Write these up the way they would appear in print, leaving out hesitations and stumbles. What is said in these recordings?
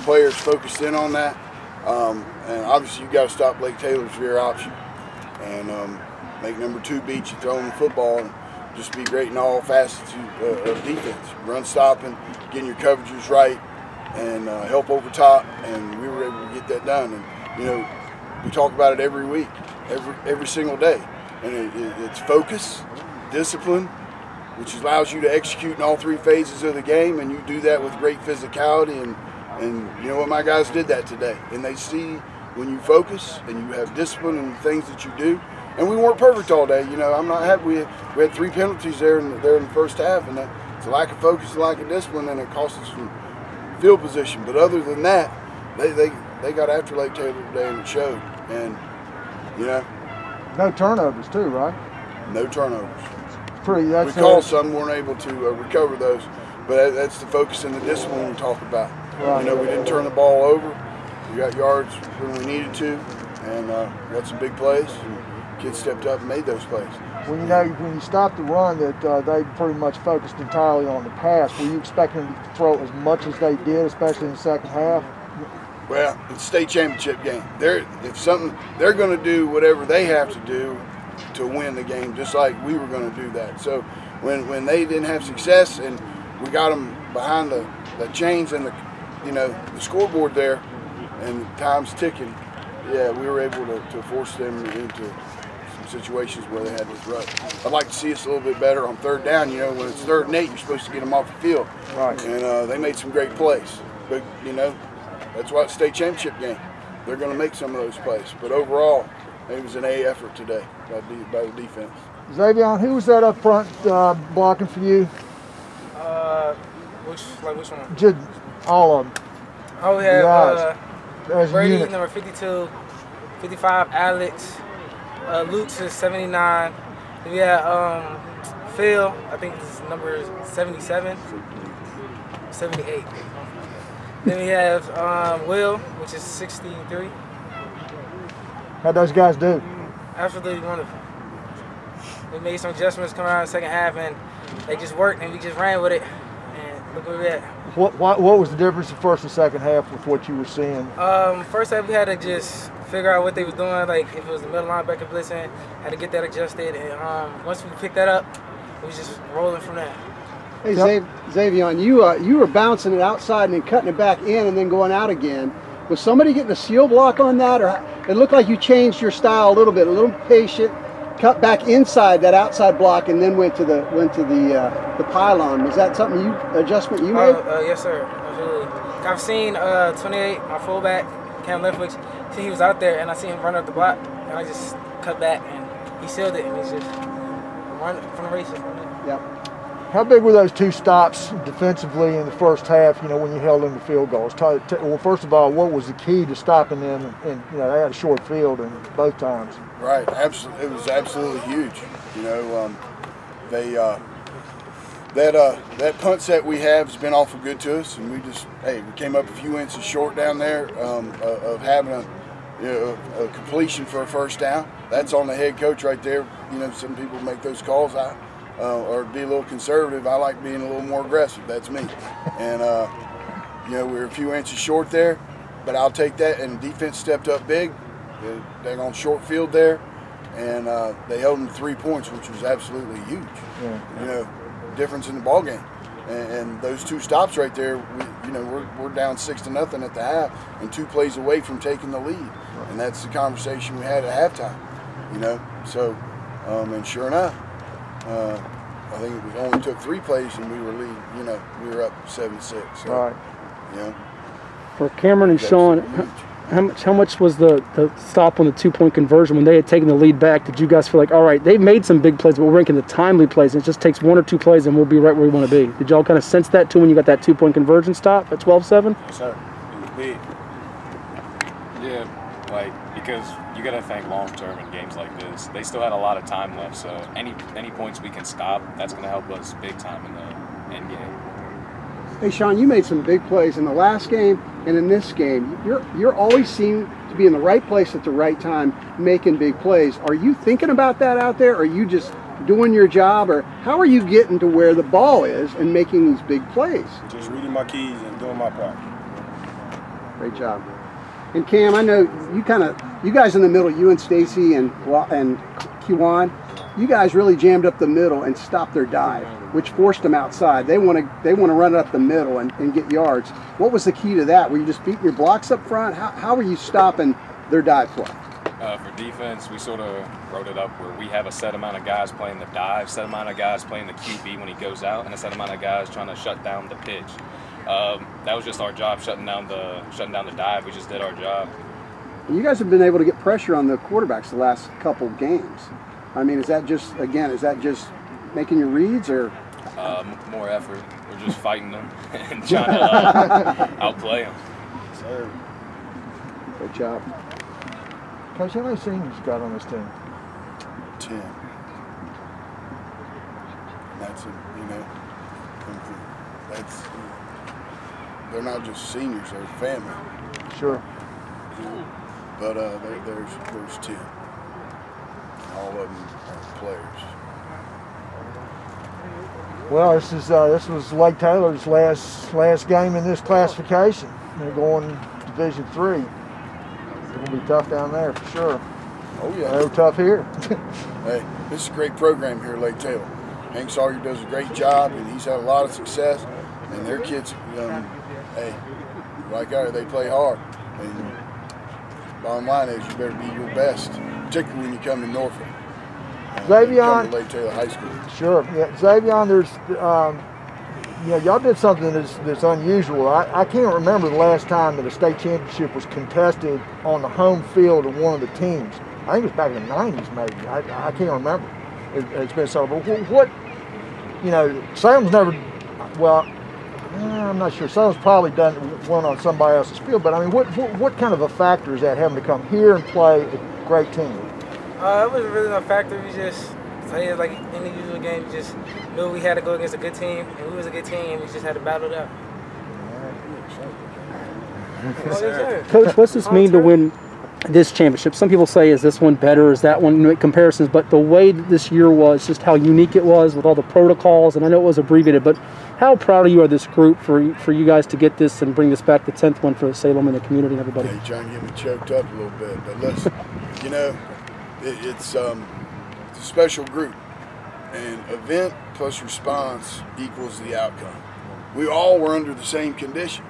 players focused in on that. And obviously you got to stop Blake Taylor's rear option and make number 2 beat you throwing the football and just be great in all facets of defense. Run stopping, getting your coverages right, and help over top, and we were able to get that done. And you know, we talk about it every week, every single day, and it's focus, discipline, which allows you to execute in all 3 phases of the game, and you do that with great physicality. And you know what, my guys did that today, and they see when you focus and you have discipline in the things that you do. And we weren't perfect all day, you know. I'm not happy. We had 3 penalties there in the first half, and it's a lack of focus, a lack of discipline, and it cost us some field position. But other than that, they got after Lake Taylor today, and it showed. And you know, no turnovers too, right? No turnovers. We called some, weren't able to recover those, but that's the focus and the discipline we talk about. Right. You know, we didn't turn the ball over. We got yards when we needed to, and got some big plays. And kids stepped up and made those plays. Well, you know, when you stopped the run, that they pretty much focused entirely on the pass. Were you expecting them to throw as much as they did, especially in the second half? Well, it's a state championship game. They're going to do whatever they have to do to win the game, just like we were going to do that. So when they didn't have success and we got them behind the chains and the scoreboard there, and time's ticking, yeah, we were able to force them into some situations where they had to run. I'd like to see us a little bit better on 3rd down. You know, when it's 3rd and 8, you're supposed to get them off the field. Right. And they made some great plays. But, you know, that's why it's a state championship game. They're going to make some of those plays. But overall, it was an A effort today by the defense. Zavione, who was that up front blocking for you? Which one? Just all of them. Oh, we have Brady, unit. number 52, 55, Alex, Luke's is 79. Then we have Phil, I think his number is 77, 78. Then we have Will, which is 63. How'd those guys do? Absolutely wonderful. We made some adjustments coming out in the second half, and they just worked, and we just ran with it. And look where we're at. What was the difference in first and second half with what you were seeing? First half, we had to just figure out what they was doing. Like if it was the middle linebacker blitzing, had to get that adjusted. And once we picked that up, we was just rolling from there. Hey, Zavione, you were bouncing it outside and then cutting it back in and then going out again. Was somebody getting a seal block on that, or it looked like you changed your style a little bit, a little patient, cut back inside that outside block, and then went to the pylon? Was that something adjustment you made? Yes, sir. Absolutely. I've seen 28, my fullback, Cam Leftwich. He was out there, and I seen him run up the block, and I just cut back, and he sealed it, and he's just run from the races. Yep. How big were those 2 stops defensively in the first half, you know, when you held them to field goals? Well, first of all, what was the key to stopping them? And you know, they had a short field and both times. Right, absolutely. It was absolutely huge. You know, that punt set we have has been awful good to us, and we came up a few inches short down there of having a completion for a first down. That's on the head coach right there. You know, some people make those calls out. Or be a little conservative. I like being a little more aggressive. That's me. And, you know, we were a few inches short there, but I'll take that. And the defense stepped up big. They're on short field there, and they held them to 3 points, which was absolutely huge. Yeah. You know, difference in the ball game. And those 2 stops right there, we're down 6-0 at the half, and 2 plays away from taking the lead. Right. And that's the conversation we had at halftime. You know, so and sure enough. I think it only took 3 plays and we were leading. You know, we were up 7-6. So, right. You know, for Cameron and Shawn, how much was the stop on the 2-point conversion when they had taken the lead back? Did you guys feel like, all right, they've made some big plays, but we're making the timely plays, and it just takes 1 or 2 plays and we'll be right where we want to be? Did y'all kind of sense that too when you got that 2-point conversion stop at 12-7? Yes, sir. It was big. Yeah, because you got to think long term in games like this. They still had a lot of time left, so any points we can stop, that's going to help us big time in the end game. Hey, Shawn, you made some big plays in the last game and in this game. You're always seem to be in the right place at the right time, making big plays. Are you thinking about that out there, or are you just doing your job, or how are you getting to where the ball is and making these big plays? Just reading my keys and doing my part. Great job. And Cam, I know you guys in the middle, you and Stacy and Kiwan, you guys really jammed up the middle and stopped their dive, which forced them outside. They want to run it up the middle and get yards. What was the key to that? Were you just beating your blocks up front? How were you stopping their dive play? For defense, we sort of wrote it up where we have a set amount of guys playing the dive, set amount of guys playing the QB when he goes out, and a set amount of guys trying to shut down the pitch. That was just our job, shutting down the dive. We just did our job. You guys have been able to get pressure on the quarterbacks the last couple games. I mean, is that just making your reads, or more effort? We're just fighting them and trying to outplay them. Sir. Good job. Coach, how many seniors you got on this team? 10. That's they're not just seniors; they're family. Sure. But there's 10. All of them are players. Well, this was Lake Taylor's last game in this classification. They're going Division III. It's gonna be tough down there for sure. Oh yeah. They were tough here. Hey, this is a great program here at Lake Taylor. Hank Sawyer does a great job, and he's had a lot of success. And their kids, hey, like ours, they play hard. And bottom line is, you better be your best, particularly when you come to Norfolk. Zavione, Lake Taylor High School. Sure. Yeah, Zavione, y'all did something that's unusual. I can't remember the last time that a state championship was contested on the home field of one of the teams. I think it was back in the 90s, maybe. I can't remember. It's been so. But what, Salem's never. Well, I'm not sure. Salem's probably done one on somebody else's field. But I mean, what kind of a factor is that, having to come here and play a great team? It wasn't really no factor. We just played like any usual game. We just knew we had to go against a good team, and we was a good team. We just had to battle it out. Coach, what's this mean to win this championship? Some people say, is this one better? Is that one? Make comparisons, but the way that this year was, just how unique it was with all the protocols, and I know it was abbreviated, but how proud are you of this group for you guys to get this and bring this back, the 10th one for Salem and the community and everybody? Yeah, you're trying to get me choked up a little bit, but listen, it's a special group, and event plus response equals the outcome. We all were under the same conditions.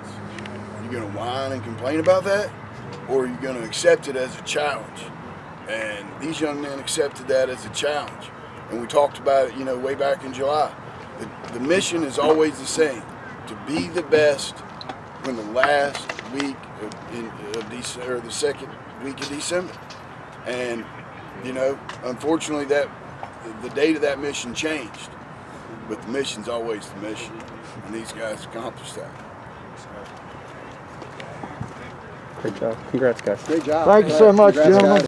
You gonna whine and complain about that, or are you gonna accept it as a challenge? And these young men accepted that as a challenge, and we talked about it, way back in July. The mission is always the same: to be the best when the last week of December, or the second week of December. And unfortunately, that the date of that mission changed, but the mission's always the mission, and these guys accomplished that. Great job. Congrats, guys. Great job. Thank you so much, Congrats, gentlemen. guys.